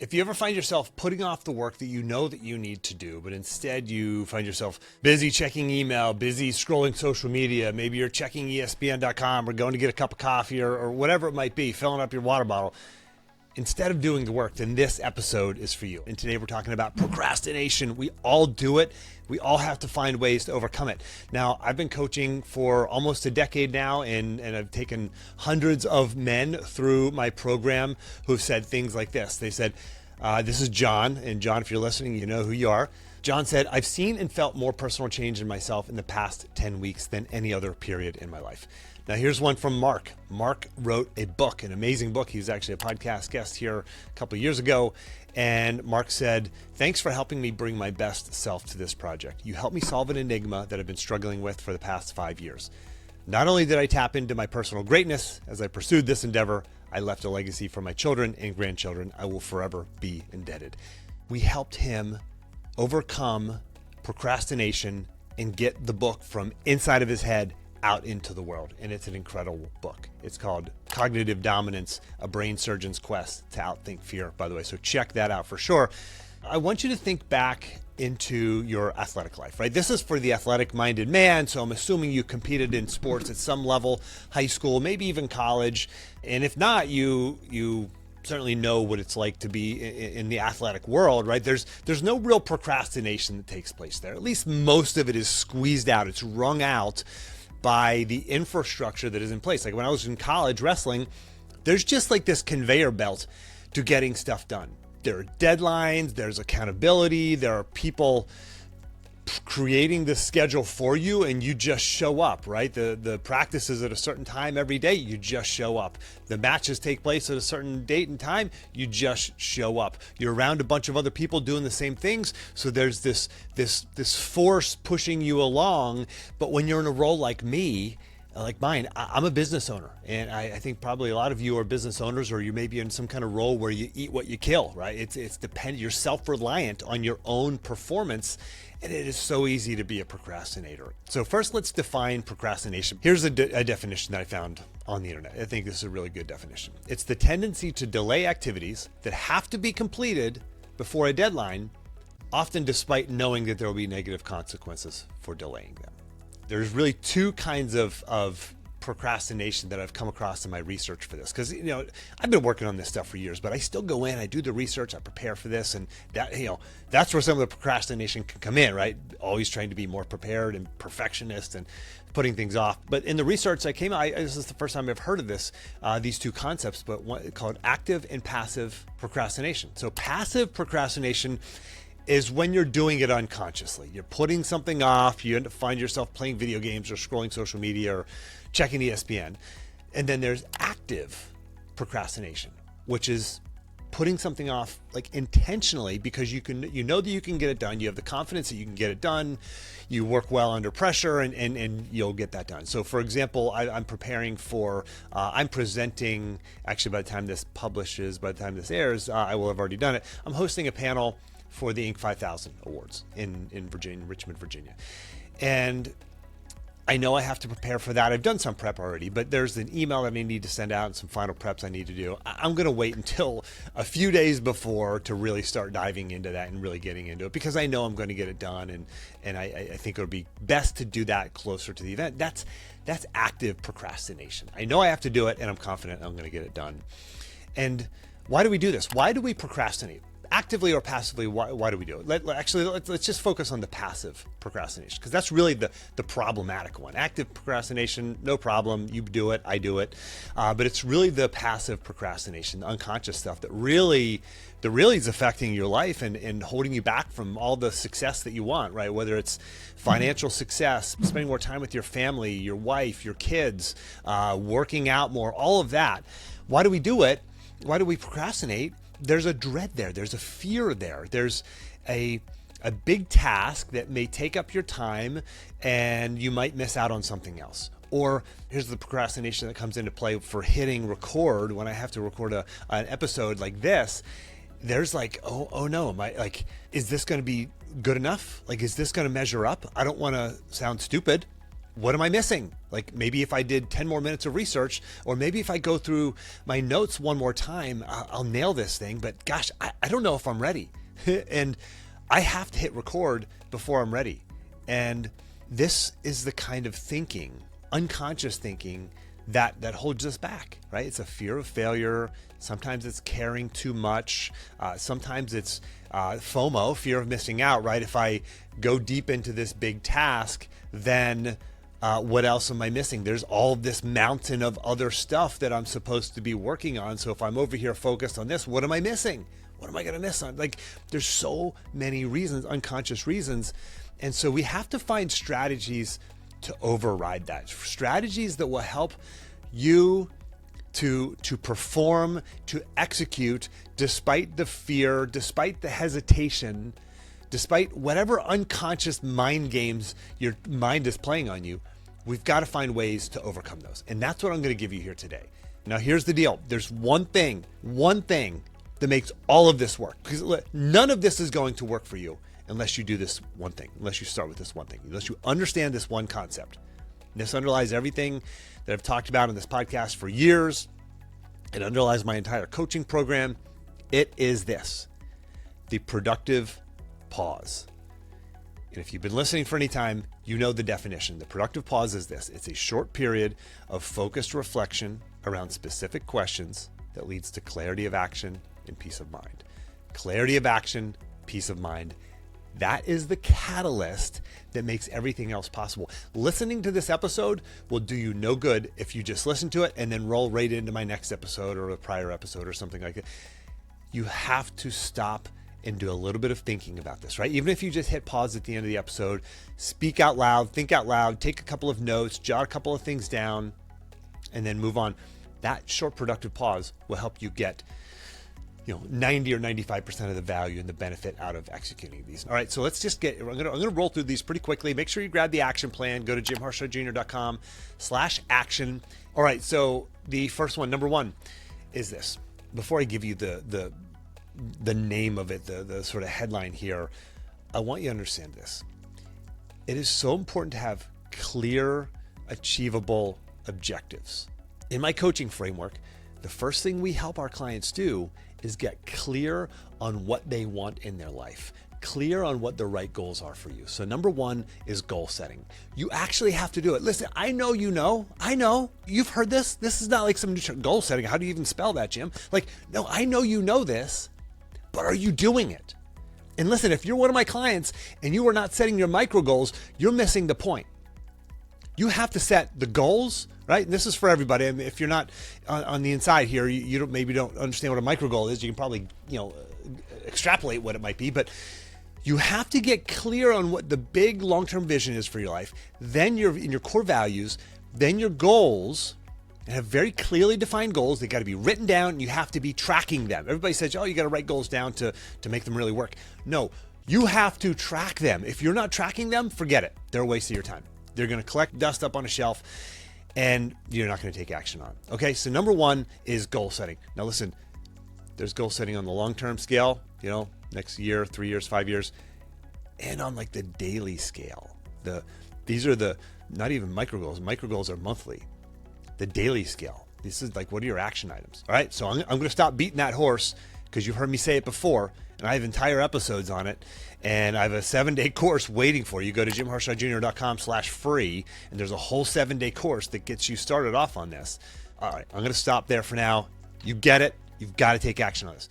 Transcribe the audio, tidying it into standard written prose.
If you ever find yourself putting off the work that you know that you need to do, but instead you find yourself busy checking email, busy scrolling social media, maybe you're checking ESPN.com or going to get a cup of coffee or whatever it might be, filling up your water bottle, instead of doing the work, then this episode is for you. And today we're talking about procrastination. We all do it. We all have to find ways to overcome it. Now, I've been coaching for almost a decade now, and I've taken hundreds of men through my program who've said things like this. They said, this is John, and John, if you're listening, you know who you are. John said, I've seen and felt more personal change in myself in the past 10 weeks than any other period in my life. Now, here's one from Mark. Mark wrote a book, an amazing book. He was actually a podcast guest here a couple of years ago. And Mark said, thanks for helping me bring my best self to this project. You helped me solve an enigma that I've been struggling with for the past 5 years. Not only did I tap into my personal greatness as I pursued this endeavor, I left a legacy for my children and grandchildren I will forever be indebted. We helped him overcome procrastination and get the book from inside of his head out into the world. And it's an incredible book. It's called Cognitive Dominance, A Brain Surgeon's Quest to Outthink Fear, by the way. So check that out for sure. I want you to think back into your athletic life, right? This is for the athletic-minded man, so I'm assuming you competed in sports at some level, high school, maybe even college. And if not, you certainly know what it's like to be in the athletic world, right? There's no real procrastination that takes place there. At least most of it is squeezed out. It's wrung out by the infrastructure that is in place. Like when I was in college wrestling, there's just like this conveyor belt to getting stuff done. There are deadlines, there's accountability, there are people creating the schedule for you, and you just show up, right? The practices at a certain time every day, you just show up. The matches take place at a certain date and time, you just show up. You're around a bunch of other people doing the same things, so there's this force pushing you along. But when you're in a role like me, like mine, I'm a business owner, and I think probably a lot of you are business owners, or you may be in some kind of role where you eat what you kill, right? It's dependent. You're self-reliant on your own performance, and it is so easy to be a procrastinator. So first, let's define procrastination. Here's a definition that I found on the internet. I think this is a really good definition. It's the tendency to delay activities that have to be completed before a deadline, often despite knowing that there will be negative consequences for delaying them. There's really two kinds of procrastination that I've come across in my research for this. Because, I've been working on this stuff for years, but I still go in, I do the research, I prepare for this, and that, that's where some of the procrastination can come in, right? Always trying to be more prepared and perfectionist and putting things off. But in the research I came out, this is the first time I've heard of this, these two concepts, but one called active and passive procrastination. So passive procrastination is when you're doing it unconsciously. You're putting something off, you find yourself playing video games or scrolling social media or checking ESPN. And then there's active procrastination, which is putting something off like intentionally because you know that you can get it done. You have the confidence that you can get it done. You work well under pressure and you'll get that done. So for example, I'm preparing for, I'm presenting, actually by the time this publishes, by the time this airs, I will have already done it. I'm hosting a panel for the Inc. 5000 Awards in Virginia, Richmond, Virginia. And I know I have to prepare for that. I've done some prep already, but there's an email that I need to send out and some final preps I need to do. I'm going to wait until a few days before to really start diving into that and really getting into it, because I know I'm going to get it done. And I think it would be best to do that closer to the event. That's active procrastination. I know I have to do it and I'm confident I'm going to get it done. And why do we do this? Why do we procrastinate? Actively or passively, why do we do it? Let's just focus on the passive procrastination, because that's really the problematic one. Active procrastination, no problem. You do it, I do it. But it's really the passive procrastination, the unconscious stuff that really is affecting your life and holding you back from all the success that you want, right? Whether it's financial success, spending more time with your family, your wife, your kids, working out more, all of that. Why do we do it? Why do we procrastinate? There's a dread there. There's a fear there. There's a big task that may take up your time and you might miss out on something else. Or here's the procrastination that comes into play for hitting record. When I have to record an episode like this, there's like, oh no, is this going to be good enough? Like, is this going to measure up? I don't want to sound stupid. what am I missing? Like maybe if I did 10 more minutes of research, or maybe if I go through my notes one more time, I'll nail this thing. But gosh, I don't know if I'm ready. And I have to hit record before I'm ready. And this is the kind of thinking, unconscious thinking, that holds us back, right? It's a fear of failure. Sometimes it's caring too much. Sometimes it's FOMO, fear of missing out, right? If I go deep into this big task, then what else am I missing? There's all this mountain of other stuff that I'm supposed to be working on. So if I'm over here focused on this, what am I missing? What am I going to miss on? Like, there's so many reasons, unconscious reasons. And so we have to find strategies to override that. Strategies that will help you to perform, to execute, despite the fear, despite the hesitation, despite whatever unconscious mind games your mind is playing on you. We've got to find ways to overcome those. And that's what I'm going to give you here today. Now, here's the deal. There's one thing that makes all of this work. Because none of this is going to work for you unless you do this one thing, unless you start with this one thing, unless you understand this one concept. And this underlies everything that I've talked about in this podcast for years. It underlies my entire coaching program. It is this: the productive pause. And if you've been listening for any time, you know the definition. The productive pause is this: it's a short period of focused reflection around specific questions that leads to clarity of action and peace of mind. Clarity of action, peace of mind. That is the catalyst that makes everything else possible. Listening to this episode will do you no good if you just listen to it and then roll right into my next episode or a prior episode or something like that. You have to stop and do a little bit of thinking about this, right? Even if you just hit pause at the end of the episode, speak out loud, think out loud, take a couple of notes, jot a couple of things down, and then move on. That short productive pause will help you get 90 or 95% of the value and the benefit out of executing these. All right, so let's just I'm gonna roll through these pretty quickly. Make sure you grab the action plan. Go to jimharshawjr.com/action. All right, so the first one, number one, is this. Before I give you the name of it, the sort of headline here, I want you to understand this. It is so important to have clear, achievable objectives. In my coaching framework, the first thing we help our clients do is get clear on what they want in their life, clear on what the right goals are for you. So number one is goal setting. You actually have to do it. Listen, I know, you've heard this. This is not like some goal setting. How do you even spell that, Jim? No, I know you know this, but are you doing it? And listen, if you're one of my clients and you are not setting your micro goals, you're missing the point. You have to set the goals, right? And this is for everybody. I mean, if you're not on the inside here, you maybe don't understand what a micro goal is. You can probably, extrapolate what it might be, but you have to get clear on what the big long-term vision is for your life. Then in your core values, then your goals, and have very clearly defined goals. They got to be written down. And you have to be tracking them. Everybody says, you got to write goals down to make them really work. No, you have to track them. If you're not tracking them, forget it. They're a waste of your time. They're going to collect dust up on a shelf and you're not going to take action on. Okay, so number one is goal setting. Now listen, there's goal setting on the long-term scale, next year, 3 years, 5 years, and on like the daily scale. These are the not even micro goals. Micro goals are monthly. The daily scale. This is like, what are your action items? All right, so I'm going to stop beating that horse because you've heard me say it before. And I have entire episodes on it. And I have a 7-day course waiting for you. Go to jimharshawjr.com/free. And there's a whole 7-day course that gets you started off on this. All right, I'm going to stop there for now. You get it. You've got to take action on this.